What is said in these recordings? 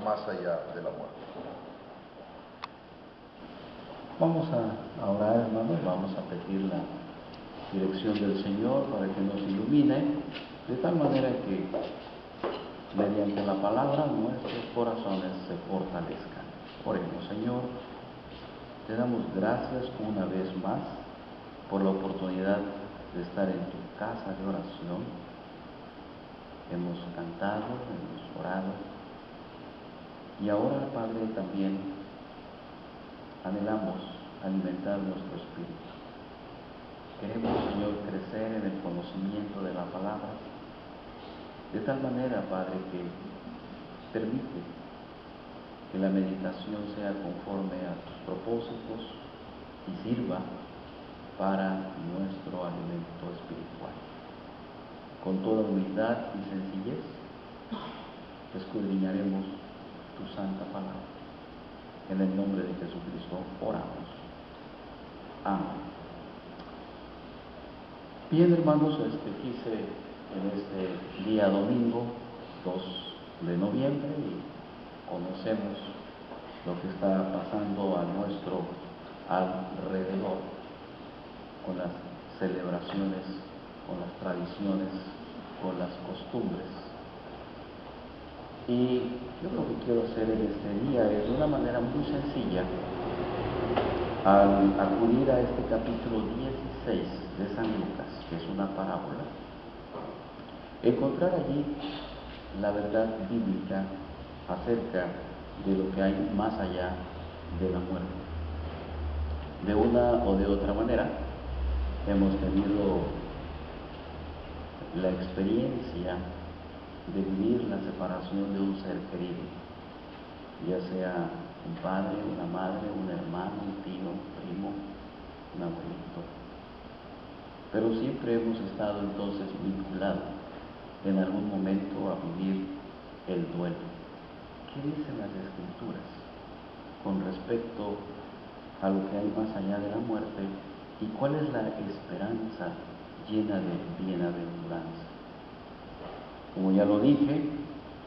más allá de la muerte. Vamos a orar, hermanos, vamos a pedir la dirección del Señor para que nos ilumine, de tal manera que mediante la palabra nuestros corazones se fortalezcan. Oremos. Señor, te damos gracias una vez más por la oportunidad de estar en tu casa de oración. Hemos cantado, hemos orado, y ahora, Padre, también anhelamos alimentar nuestro espíritu. Queremos, Señor, crecer en el conocimiento de la palabra, de tal manera, Padre, que permite que la meditación sea conforme a tus propósitos y sirva para nuestro alimento espiritual. Con toda humildad y sencillez, escudriñaremos tu santa palabra. En el nombre de Jesucristo oramos. Amén. Bien, hermanos, quise en este día domingo 2 de noviembre y conocemos lo que está pasando a nuestro alrededor con las celebraciones, con las tradiciones, con las costumbres. Y yo lo que quiero hacer en este día es, de una manera muy sencilla, al acudir a este capítulo 16 de San Lucas, que es una parábola, encontrar allí la verdad bíblica acerca de lo que hay más allá de la muerte. De una o de otra manera, hemos tenido la experiencia de vivir la separación de un ser querido, ya sea un padre, una madre, un hermano, un tío, un primo, un abuelito. Pero siempre hemos estado entonces vinculados en algún momento a vivir el duelo. ¿Qué dicen las Escrituras con respecto a lo que hay más allá de la muerte y cuál es la esperanza llena de bienaventuranza? Como ya lo dije,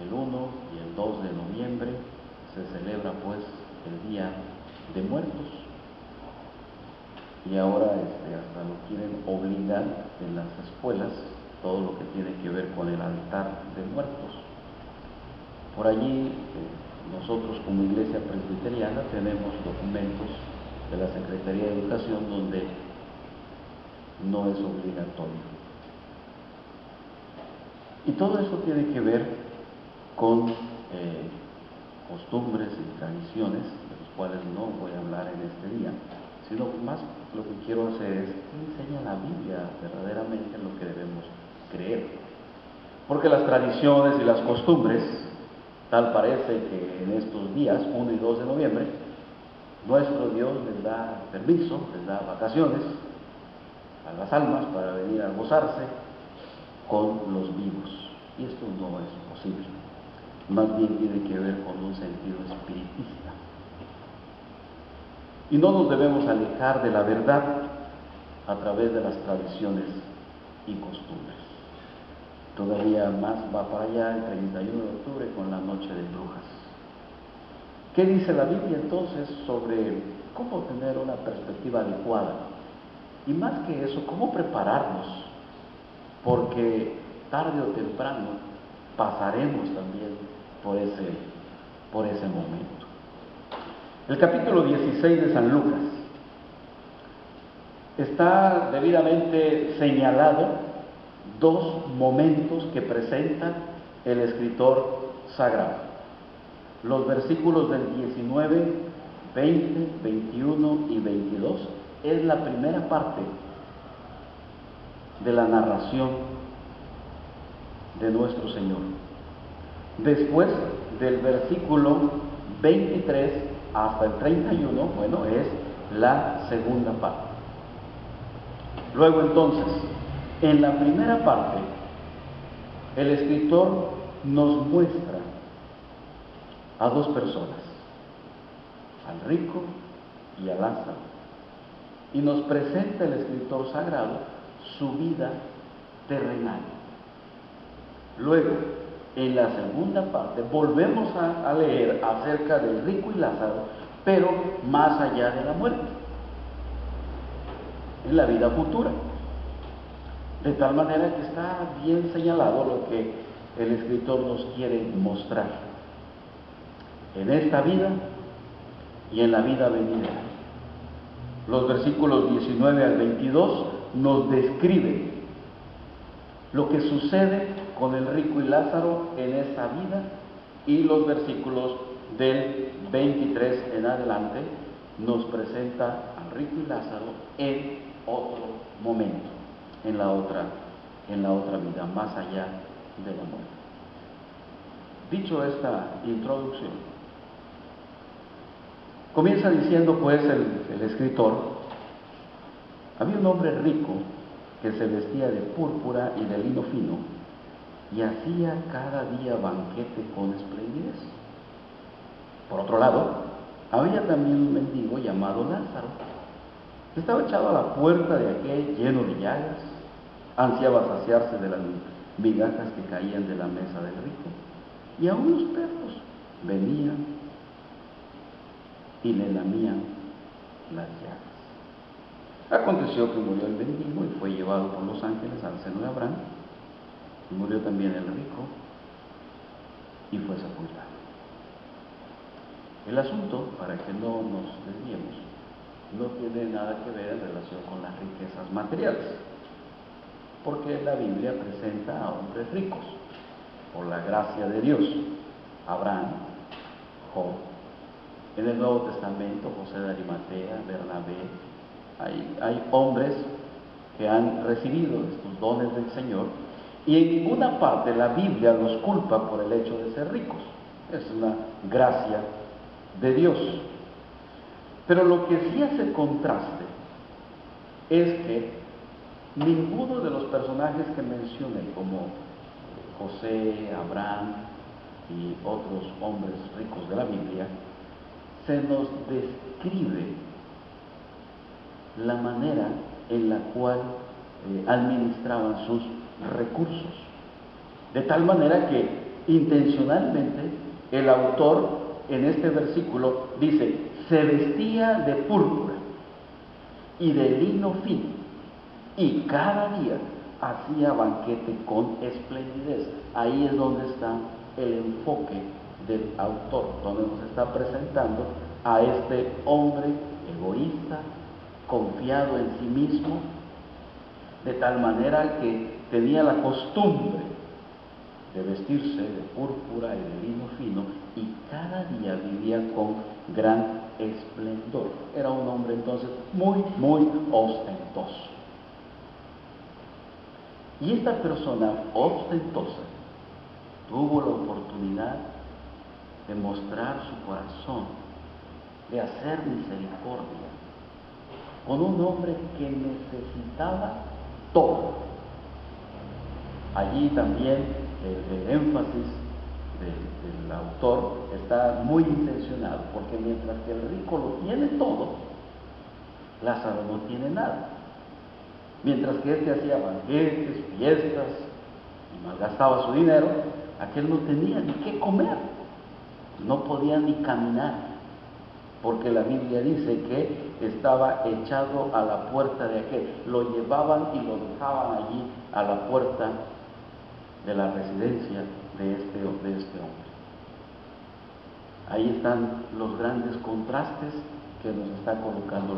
el 1 y el 2 de noviembre se celebra pues el Día de Muertos, y ahora hasta lo quieren obligar en las escuelas, todo lo que tiene que ver con el altar de muertos. Por allí nosotros como Iglesia Presbiteriana tenemos documentos de la Secretaría de Educación donde no es obligatorio. Y todo eso tiene que ver con costumbres y tradiciones, de los cuales no voy a hablar en este día, sino más lo que quiero hacer es qué enseña la Biblia verdaderamente en lo que debemos creer. Porque las tradiciones y las costumbres, tal parece que en estos días, 1 y 2 de noviembre, nuestro Dios les da permiso, les da vacaciones a las almas para venir a gozarse con los vivos. Y esto no es posible. Más bien tiene que ver con un sentido espiritista. Y no nos debemos alejar de la verdad a través de las tradiciones y costumbres. Todavía más va para allá el 31 de octubre con la Noche de Brujas. ¿Qué dice la Biblia entonces sobre cómo tener una perspectiva adecuada? Y más que eso, cómo prepararnos, porque tarde o temprano pasaremos también por ese momento. El capítulo 16 de San Lucas está debidamente señalado 2 momentos que presenta el escritor sagrado. Los versículos del 19, 20, 21 y 22 es la primera parte de la narración de nuestro Señor. Después del versículo 23 hasta el 31, es la segunda parte. Luego entonces, en la primera parte, el escritor nos muestra a 2 personas, al rico y a Lázaro, y nos presenta el escritor sagrado su vida terrenal. Luego, en la segunda parte volvemos a leer acerca del rico y Lázaro, pero más allá de la muerte, en la vida futura. De tal manera que está bien señalado lo que el escritor nos quiere mostrar en esta vida y en la vida venidera. Los versículos 19 al 22 nos describen lo que sucede con el rico y Lázaro en esta vida, y los versículos del 23 en adelante nos presenta al rico y Lázaro en otro momento, en la otra vida, más allá de la muerte. Dicho esta introducción, comienza diciendo pues el escritor: había un hombre rico que se vestía de púrpura y de lino fino, y hacía cada día banquete con esplendidez. Por otro lado, había también un mendigo llamado Lázaro, que estaba echado a la puerta de aquel lleno de llagas, ansiaba saciarse de las migajas que caían de la mesa del rico, y aún los perros venían y le lamían las llagas. Aconteció que murió el mendigo y fue llevado por los ángeles al seno de Abraham, y murió también el rico y fue sepultado. El asunto, para que no nos desviemos, no tiene nada que ver en relación con las riquezas materiales, porque la Biblia presenta a hombres ricos por la gracia de Dios: Abraham, Job. En el Nuevo Testamento, José de Arimatea, Bernabé. Hay hombres que han recibido estos dones del Señor, y en ninguna parte la Biblia los culpa por el hecho de ser ricos. Es una gracia de Dios. Pero lo que sí hace contraste es que ninguno de los personajes que mencioné, como José, Abraham y otros hombres ricos de la Biblia, se nos describe la manera en la cual administraban sus recursos. De tal manera que intencionalmente el autor en este versículo dice: se vestía de púrpura y de lino fino, y cada día hacía banquete con esplendidez. Ahí es donde está el enfoque del autor, donde nos está presentando a este hombre egoísta, confiado en sí mismo, de tal manera que tenía la costumbre de vestirse de púrpura y de lino fino, y cada día vivía con gran esplendor. Era un hombre entonces muy, muy ostentoso. Y esta persona ostentosa tuvo la oportunidad de mostrar su corazón, de hacer misericordia con un hombre que necesitaba todo. Allí también el énfasis del autor está muy intencionado, porque mientras que el rico lo tiene todo, Lázaro no tiene nada. Mientras que este hacía banquetes, fiestas y malgastaba su dinero, aquel no tenía ni qué comer, no podía ni caminar, porque la Biblia dice que estaba echado a la puerta de aquel. Lo llevaban y lo dejaban allí a la puerta de la residencia de este hombre. Ahí están los grandes contrastes que nos está colocando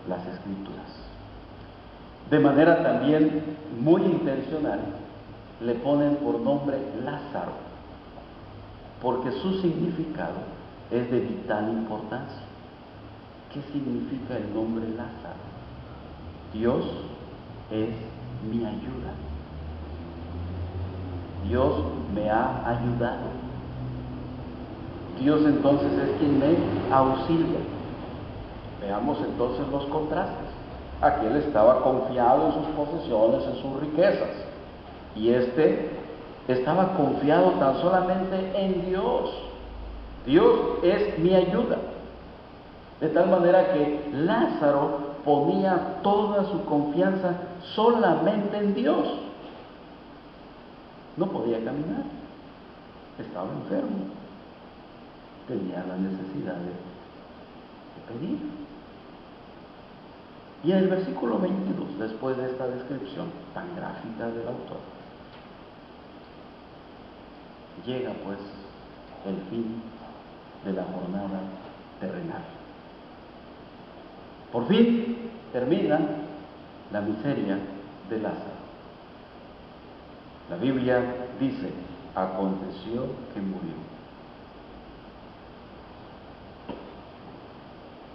las Escrituras. De manera también muy intencional le ponen por nombre Lázaro, porque su significado es de vital importancia. ¿Qué significa el nombre Lázaro? Dios es mi ayuda. Dios me ha ayudado. Dios entonces es quien me auxilia. Veamos entonces los contrastes. Aquel estaba confiado en sus posesiones, en sus riquezas, y este estaba confiado tan solamente en Dios. Dios es mi ayuda. De tal manera que Lázaro ponía toda su confianza solamente en Dios. No podía caminar. estaba enfermo, tenía la necesidad de pedir. Y en el versículo 22, después de esta descripción tan gráfica del autor, llega pues el fin de la jornada terrenal. Por fin termina la miseria de Lázaro. La Biblia dice, aconteció que murió.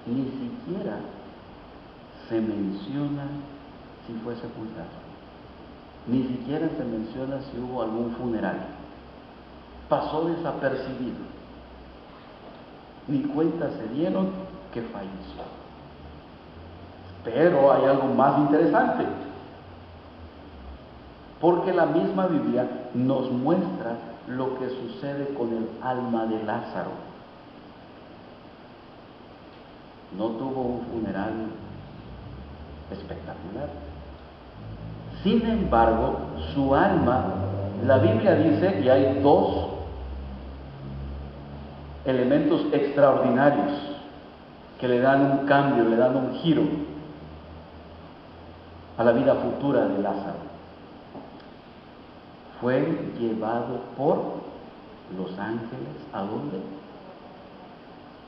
Ni siquiera se menciona si fue sepultado. Ni siquiera se menciona si hubo algún funeral. Pasó desapercibido. Ni cuenta se dieron que falleció. Pero hay algo más interesante, porque la misma Biblia nos muestra lo que sucede con el alma de Lázaro. No tuvo un funeral espectacular. Sin embargo, su alma, la Biblia dice que hay dos elementos extraordinarios que le dan un cambio, le dan un giro a la vida futura de Lázaro. Fue llevado por los ángeles, ¿a dónde?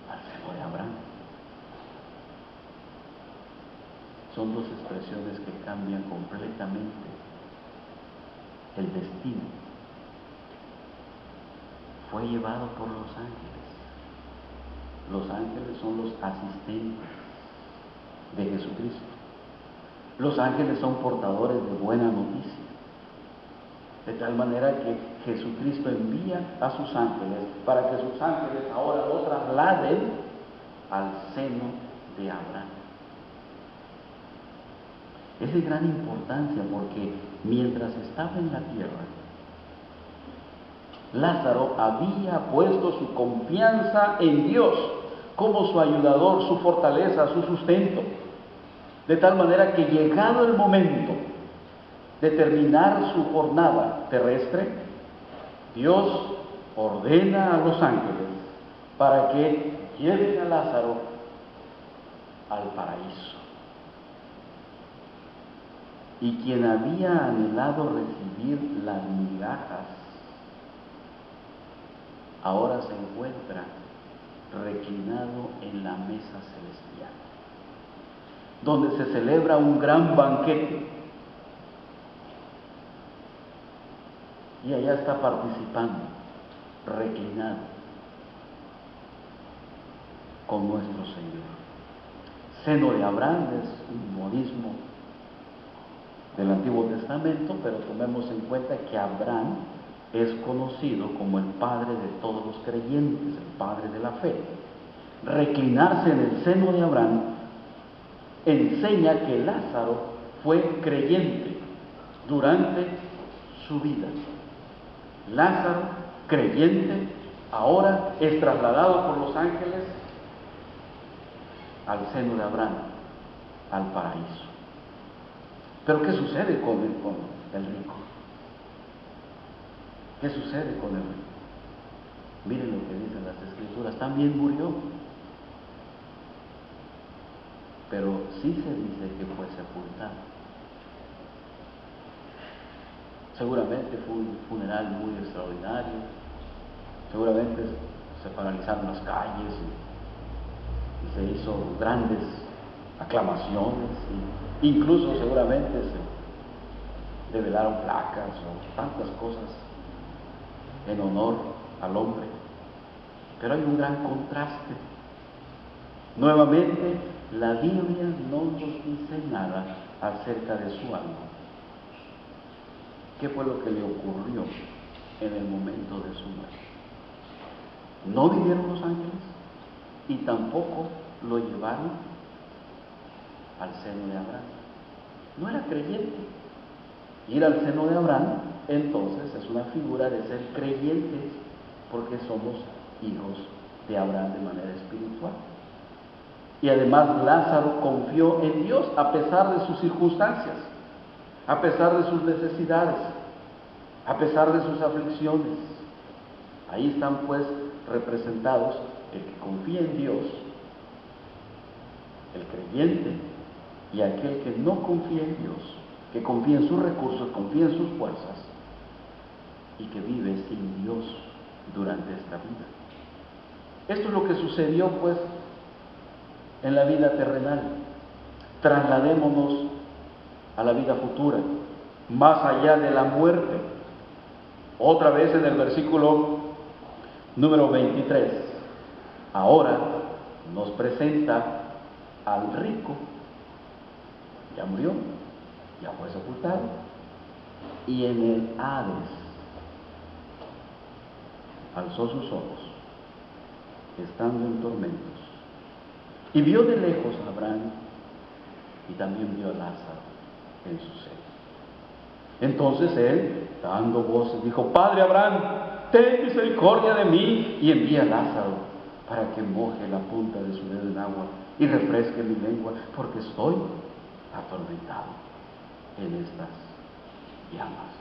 Al seno de Abraham. Son dos expresiones que cambian completamente el destino. Fue llevado por los ángeles. Los ángeles son los asistentes de Jesucristo. Los ángeles son portadores de buena noticia. De tal manera que Jesucristo envía a sus ángeles para que sus ángeles ahora lo trasladen al seno de Abraham. Es de gran importancia porque mientras estaba en la tierra, Lázaro había puesto su confianza en Dios como su ayudador, su fortaleza, su sustento. De tal manera que llegado el momento de terminar su jornada terrestre, Dios ordena a los ángeles para que lleven a Lázaro al paraíso. Y quien había anhelado recibir las migajas, ahora se encuentra reclinado en la mesa celestial, donde se celebra un gran banquete. Y allá está participando, reclinado con nuestro Señor. Seno de Abraham es un modismo del Antiguo Testamento, pero tomemos en cuenta que Abraham es conocido como el padre de todos los creyentes, el padre de la fe. Reclinarse en el seno de Abraham enseña que Lázaro fue creyente durante su vida. Lázaro, creyente, ahora es trasladado por los ángeles al seno de Abraham, al paraíso. Pero ¿qué sucede con el rico? ¿Qué sucede con el rico? Miren lo que dicen las Escrituras, también murió. Pero sí se dice que fue sepultado. Seguramente fue un funeral muy extraordinario, seguramente se paralizaron las calles y se hizo grandes aclamaciones, e incluso seguramente se develaron placas o tantas cosas en honor al hombre. Pero hay un gran contraste. Nuevamente, la Biblia no nos dice nada acerca de su alma. ¿Qué fue lo que le ocurrió en el momento de su muerte? No vinieron los ángeles y tampoco lo llevaron al seno de Abraham. No era creyente. Ir al seno de Abraham, entonces, es una figura de ser creyentes, porque somos hijos de Abraham de manera espiritual. Y además Lázaro confió en Dios a pesar de sus circunstancias, a pesar de sus necesidades, a pesar de sus aflicciones, Ahí están pues representados el que confía en Dios, el creyente, y aquel que no confía en Dios, que confía en sus recursos, confía en sus fuerzas, y que vive sin Dios durante esta vida. Esto es lo que sucedió pues en la vida terrenal. Trasladémonos a la vida futura, más allá de la muerte. Otra vez en el versículo número 23. Ahora nos presenta al rico. Ya murió, ya fue sepultado. Y en el Hades alzó sus ojos, estando en tormentos, y vio de lejos a Abraham, y también vio a Lázaro en su seno. Entonces él, dando voces, dijo: Padre Abraham, ten misericordia de mí, y envía a Lázaro para que moje la punta de su dedo en agua y refresque mi lengua, porque estoy atormentado en estas llamas.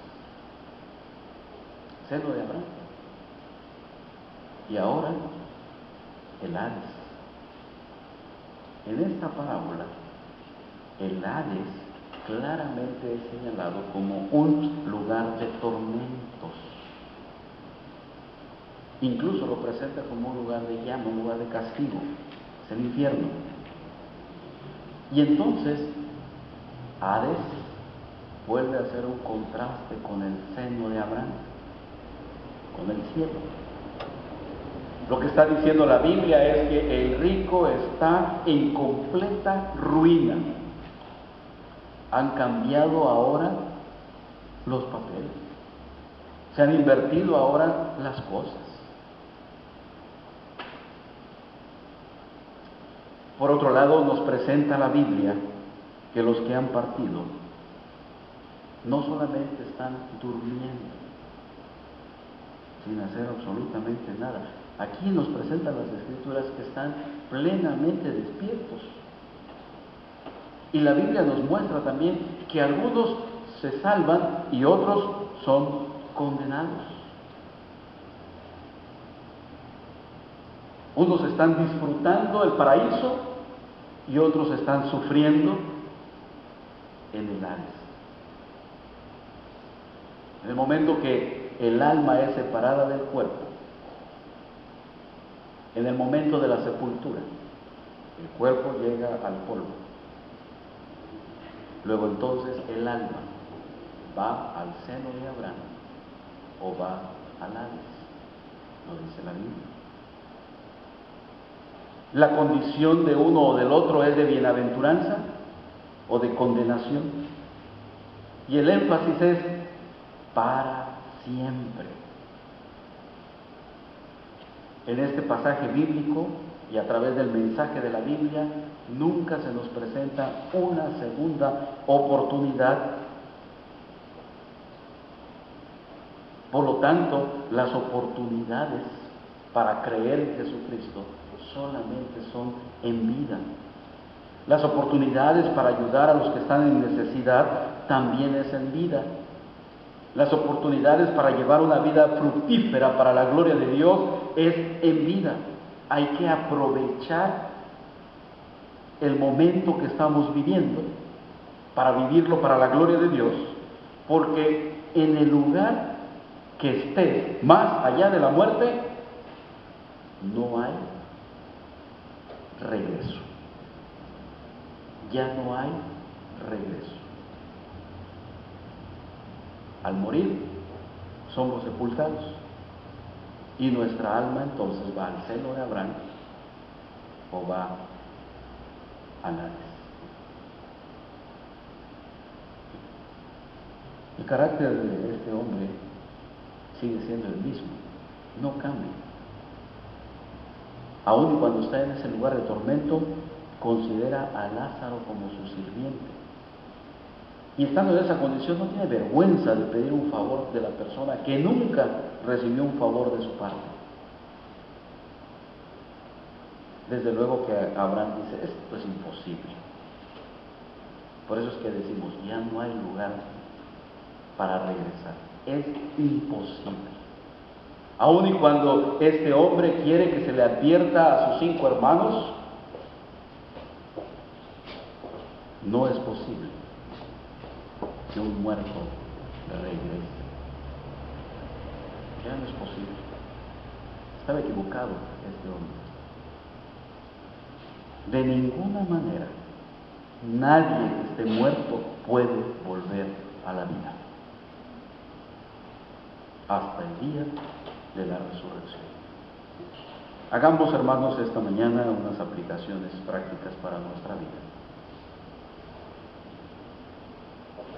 Seno de Abraham. Y ahora el Hades. En esta parábola, el Hades claramente es señalado como un lugar de tormentos. Incluso lo presenta como un lugar de llama, un lugar de castigo. Es el infierno. Y entonces, Hades vuelve a hacer un contraste con el seno de Abraham, con el cielo. Lo que está diciendo la Biblia es que el rico está en completa ruina. Han cambiado ahora los papeles. Se han invertido ahora las cosas. Por otro lado, nos presenta la Biblia que los que han partido no solamente están durmiendo sin hacer absolutamente nada. Aquí nos presentan las Escrituras que están plenamente despiertos. Y la Biblia nos muestra también que algunos se salvan y otros son condenados. Unos están disfrutando el paraíso y otros están sufriendo en el Hades. En el momento que el alma es separada del cuerpo, en el momento de la sepultura, el cuerpo llega al polvo. Luego entonces el alma va al seno de Abraham o va al Hades, lo dice la Biblia. La condición de uno o del otro es de bienaventuranza o de condenación. Y el énfasis es para siempre. En este pasaje bíblico y a través del mensaje de la Biblia, nunca se nos presenta una segunda oportunidad. Por lo tanto, las oportunidades para creer en Jesucristo solamente son en vida. Las oportunidades para ayudar a los que están en necesidad también es en vida. Las oportunidades para llevar una vida fructífera para la gloria de Dios es en vida. Hay que aprovechar el momento que estamos viviendo para vivirlo para la gloria de Dios, porque en el lugar que estés más allá de la muerte, no hay regreso. Ya no hay regreso. Al morir, somos sepultados y nuestra alma entonces va al seno de Abraham o va al Hades. El carácter de este hombre sigue siendo el mismo, no cambia. Aun cuando está en ese lugar de tormento, considera a Lázaro como su sirviente. Y estando en esa condición no tiene vergüenza de pedir un favor de la persona que nunca recibió un favor de su parte. Desde luego que Abraham dice, esto es imposible. Por eso es que decimos, ya no hay lugar para regresar. Es imposible. Aun y cuando este hombre quiere que se le advierta a sus 5 hermanos, no es posible que un muerto regrese. Ya no es posible. Estaba equivocado este hombre. De ninguna manera, nadie que esté muerto puede volver a la vida hasta el día de la resurrección. Hagamos, hermanos, esta mañana unas aplicaciones prácticas para nuestra vida.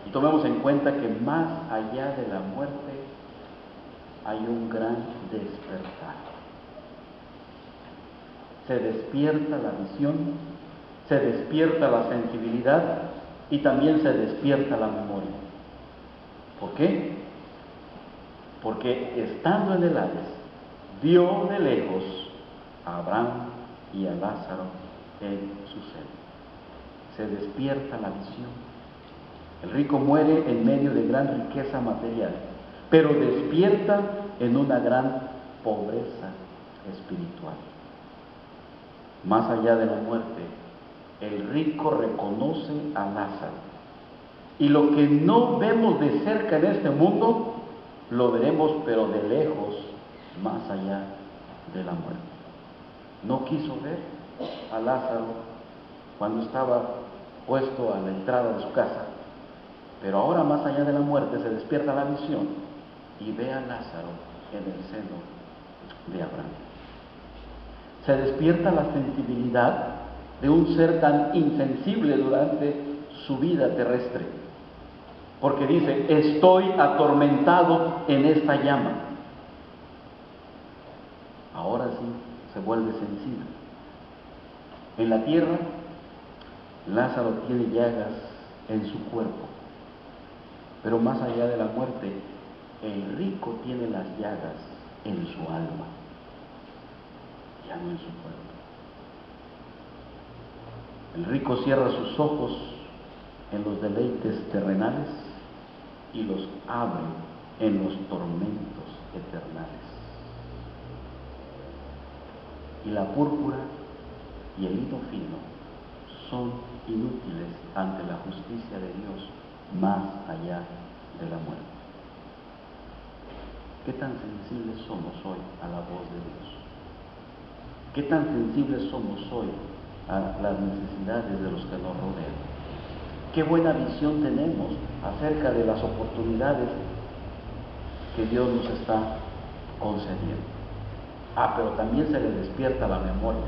Y tomemos en cuenta que más allá de la muerte hay un gran despertar. Se despierta la visión, se despierta la sensibilidad y también se despierta la memoria. ¿Por qué? Porque estando en el Hades, vio de lejos a Abraham y a Lázaro en su seno. Se despierta la visión. El rico muere en medio de gran riqueza material, pero despierta en una gran pobreza espiritual. Más allá de la muerte, el rico reconoce a Lázaro. Y lo que no vemos de cerca en este mundo, lo veremos pero de lejos, más allá de la muerte. No quiso ver a Lázaro cuando estaba puesto a la entrada de su casa, pero ahora más allá de la muerte se despierta la visión y ve a Lázaro en el seno de Abraham. Se despierta la sensibilidad de un ser tan insensible durante su vida terrestre, porque dice: estoy atormentado en esta llama. Ahora sí se vuelve sensible. En la tierra, Lázaro tiene llagas en su cuerpo, pero más allá de la muerte, el rico tiene las llagas en su alma, ya no en su cuerpo. El rico cierra sus ojos en los deleites terrenales y los abre en los tormentos eternales. Y la púrpura y el hilo fino son inútiles ante la justicia de Dios más allá de la muerte. ¿Qué tan sensibles somos hoy a la voz de Dios? ¿Qué tan sensibles somos hoy a las necesidades de los que nos rodean? ¿Qué buena visión tenemos acerca de las oportunidades que Dios nos está concediendo? Pero también se le despierta la memoria.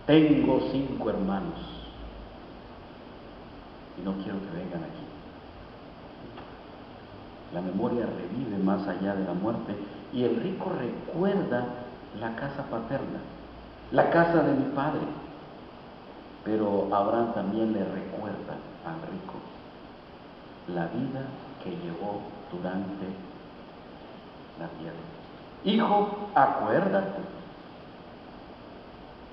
Tengo 5 hermanos y no quiero que vengan aquí. La memoria revive más allá de la muerte y el rico recuerda la casa paterna, la casa de mi padre. Pero Abraham también le recuerda al rico la vida que llevó durante la tierra. Hijo, acuérdate,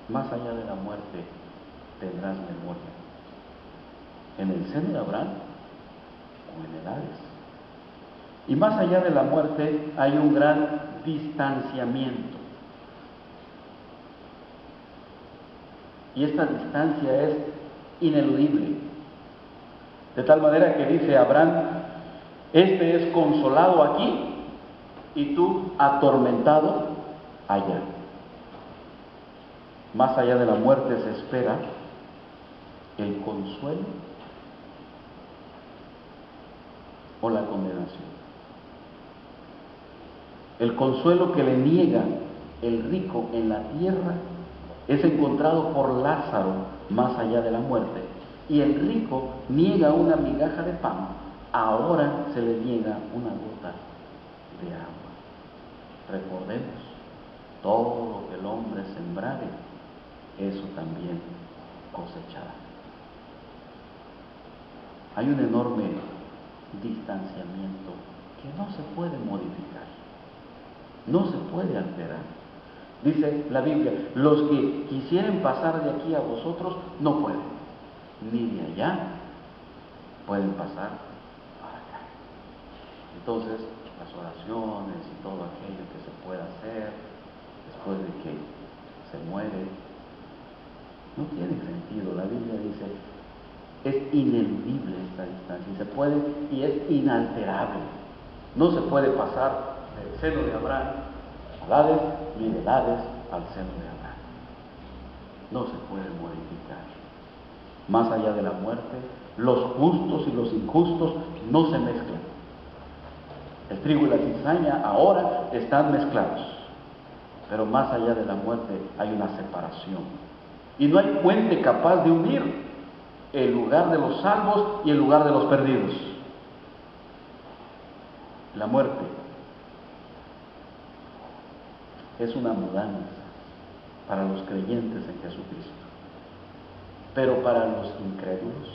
más allá de la muerte tendrás memoria. En el seno de Abraham o en el Hades. Y más allá de la muerte hay un gran distanciamiento. Y esta distancia es ineludible. De tal manera que dice Abraham: este es consolado aquí y tú atormentado allá. Más allá de la muerte se espera el consuelo o la condenación. El consuelo que le niega el rico en la tierra es encontrado por Lázaro más allá de la muerte. Y el rico niega una migaja de pan, ahora se le niega una gota de agua. Recordemos, todo lo que el hombre sembrare, eso también cosechará. Hay un enorme distanciamiento que no se puede modificar, no se puede alterar. Dice la Biblia: los que quisieren pasar de aquí a vosotros no pueden, ni de allá pueden pasar para acá. Entonces, las oraciones y todo aquello que se pueda hacer después de que se muere, no tiene sentido. La Biblia dice, es ineludible esta distancia, y se puede, y es inalterable. No se puede pasar del seno de Abraham al Hades, ni del Hades al seno de Abraham. No se puede modificar. Más allá de la muerte, los justos y los injustos no se mezclan. El trigo y la cizaña ahora están mezclados, pero más allá de la muerte hay una separación. Y no hay puente capaz de unir el lugar de los salvos y el lugar de los perdidos. La muerte es una mudanza para los creyentes en Jesucristo. Pero para los incrédulos,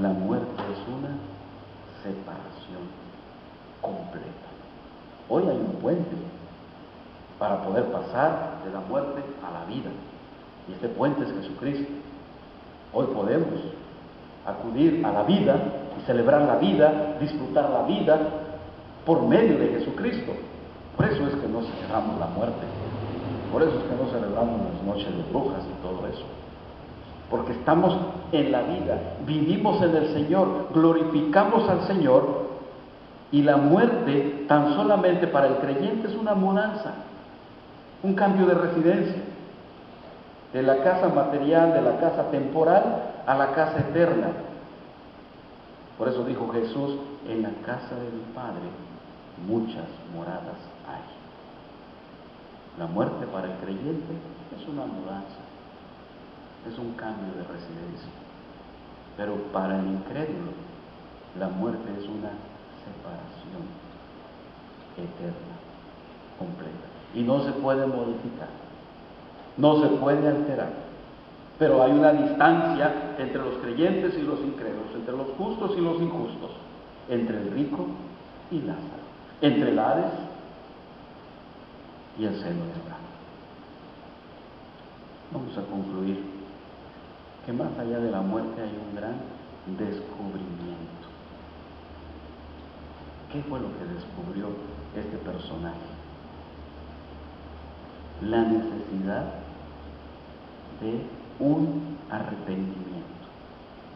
la muerte es una separación completa. Hoy hay un puente para poder pasar de la muerte a la vida. Y este puente es Jesucristo. Hoy podemos acudir a la vida y celebrar la vida, disfrutar la vida por medio de Jesucristo. Por eso es que no celebramos la muerte. Por eso es que no celebramos las noches de brujas y todo eso. Porque estamos en la vida, vivimos en el Señor, glorificamos al Señor, y la muerte tan solamente para el creyente es una mudanza, un cambio de residencia, de la casa material, de la casa temporal a la casa eterna. Por eso dijo Jesús, en la casa de mi Padre muchas moradas hay. La muerte para el creyente es una mudanza, es un cambio de residencia. Pero para el incrédulo, la muerte es una separación eterna, completa. Y no se puede modificar, no se puede alterar. Pero hay una distancia entre los creyentes y los incrédulos, entre los justos y los injustos, entre el rico y Lázaro, entre el Hades y el seno de Abraham. Vamos a concluir que más allá de la muerte hay un gran descubrimiento. ¿Qué fue lo que descubrió este personaje? La necesidad de un arrepentimiento.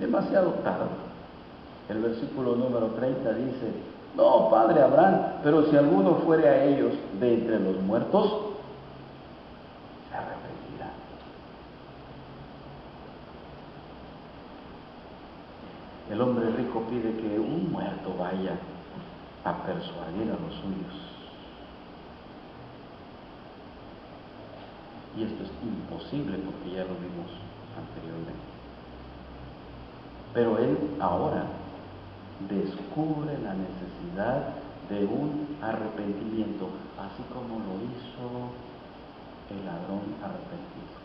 Demasiado tarde. El versículo número 30 dice, no, padre Abraham, pero si alguno fuere a ellos de entre los muertos, se arrepentirá. El hombre rico pide que un muerto vaya a persuadir a los suyos. Y esto es imposible porque ya lo vimos anteriormente. Pero él ahora descubre la necesidad de un arrepentimiento, así como lo hizo el ladrón arrepentido.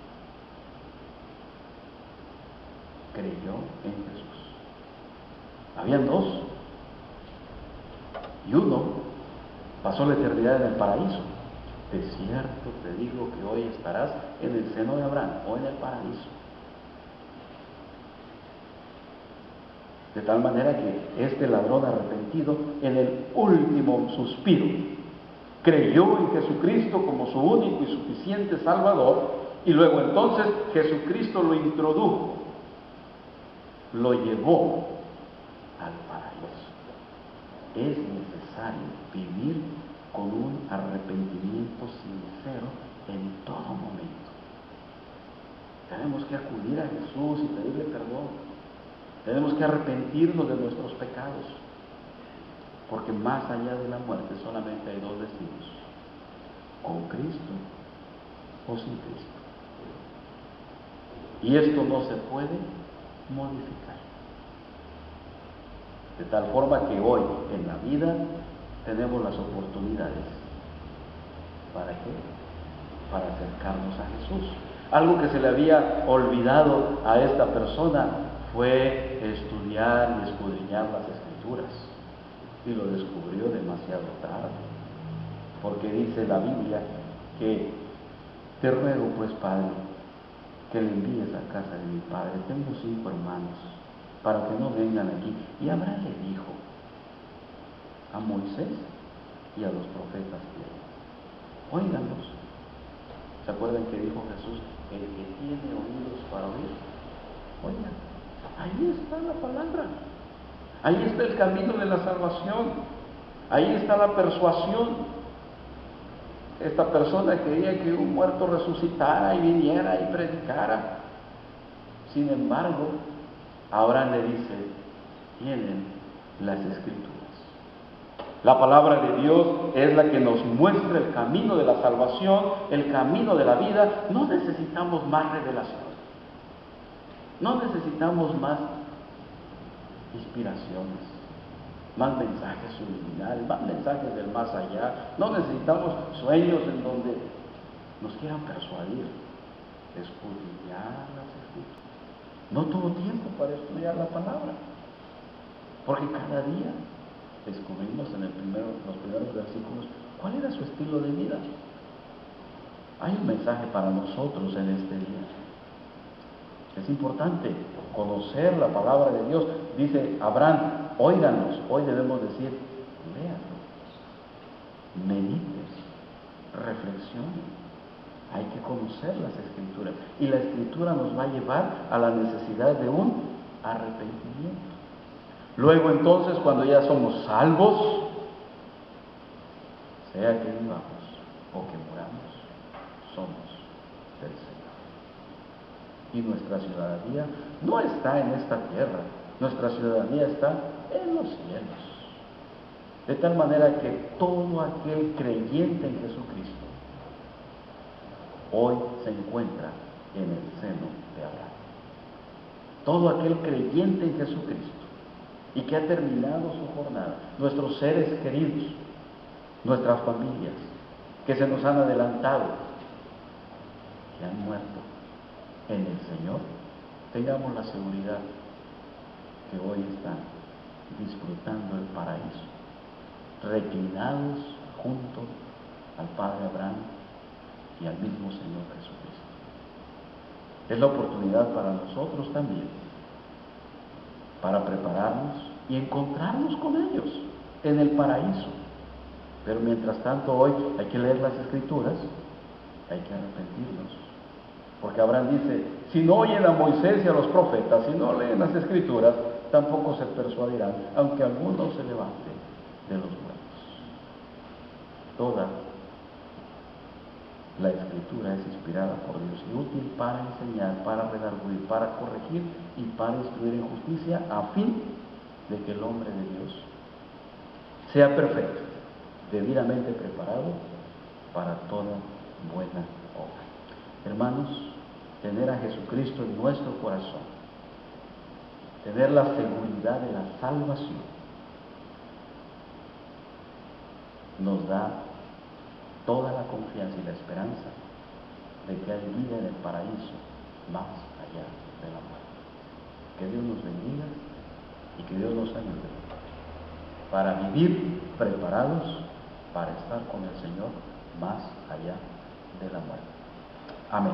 Creyó en Jesús. Habían dos, y uno pasó la eternidad en el paraíso. De cierto te digo que hoy estarás en el seno de Abraham o en el paraíso. De tal manera que este ladrón arrepentido, en el último suspiro, creyó en Jesucristo como su único y suficiente Salvador, y luego entonces Jesucristo lo introdujo, lo llevó al paraíso. Es necesario vivir con un arrepentimiento sincero en todo momento. Tenemos que acudir a Jesús y pedirle perdón. Tenemos que arrepentirnos de nuestros pecados, porque más allá de la muerte solamente hay dos destinos: con Cristo o sin Cristo. Y esto no se puede modificar. De tal forma que hoy en la vida tenemos las oportunidades. ¿Para qué? Para acercarnos a Jesús. Algo que se le había olvidado a esta persona fue estudiar y escudriñar las Escrituras, y lo descubrió demasiado tarde, porque dice la Biblia que te ruego pues, Padre, que le envíes a casa de mi padre, tengo 5 hermanos, para que no vengan aquí. Y Abraham le dijo a Moisés y a los profetas fieles. Óiganlos. ¿Se acuerdan que dijo Jesús? El que tiene oídos para oír, oigan. Ahí está la palabra. Ahí está el camino de la salvación. Ahí está la persuasión. Esta persona quería que un muerto resucitara y viniera y predicara. Sin embargo, Abraham le dice, tienen las Escrituras. La palabra de Dios es la que nos muestra el camino de la salvación, el camino de la vida. No necesitamos más revelación. No necesitamos más inspiraciones, más mensajes subliminales, más mensajes del más allá. No necesitamos sueños en donde nos quieran persuadir. Estudiar las Escrituras. No tuvo tiempo para estudiar la palabra, porque cada día descubrimos en los primeros versículos cuál era su estilo de vida. Hay un mensaje para nosotros en este día. Es importante conocer la palabra de Dios. Dice Abraham, óiganlos. Hoy debemos decir, léanlo, mediten, reflexionen. Hay que conocer las Escrituras. Y la Escritura nos va a llevar a la necesidad de un arrepentimiento. Luego entonces, cuando ya somos salvos, sea que vivamos o que muramos, somos del Señor. Y nuestra ciudadanía no está en esta tierra, nuestra ciudadanía está en los cielos. De tal manera que todo aquel creyente en Jesucristo hoy se encuentra en el seno de Abraham. Todo aquel creyente en Jesucristo y que ha terminado su jornada, nuestros seres queridos, nuestras familias, que se nos han adelantado, que han muerto en el Señor, tengamos la seguridad que hoy están disfrutando el paraíso, reclinados junto al Padre Abraham y al mismo Señor Jesucristo. Es la oportunidad para nosotros también, para prepararnos y encontrarnos con ellos en el paraíso. Pero mientras tanto hoy hay que leer las Escrituras, hay que arrepentirnos. Porque Abraham dice, si no oyen a Moisés y a los profetas, si no leen las Escrituras, tampoco se persuadirán, aunque alguno se levante de los muertos. Toda la Escritura es inspirada por Dios y útil para enseñar, para redarguir, para corregir y para instruir en justicia, a fin de que el hombre de Dios sea perfecto, debidamente preparado para toda buena obra. Hermanos, tener a Jesucristo en nuestro corazón, tener la seguridad de la salvación, nos da toda la confianza y la esperanza de que hay vida en el paraíso más allá de la muerte. Que Dios nos bendiga y que Dios nos ayude para vivir preparados para estar con el Señor más allá de la muerte. Amén.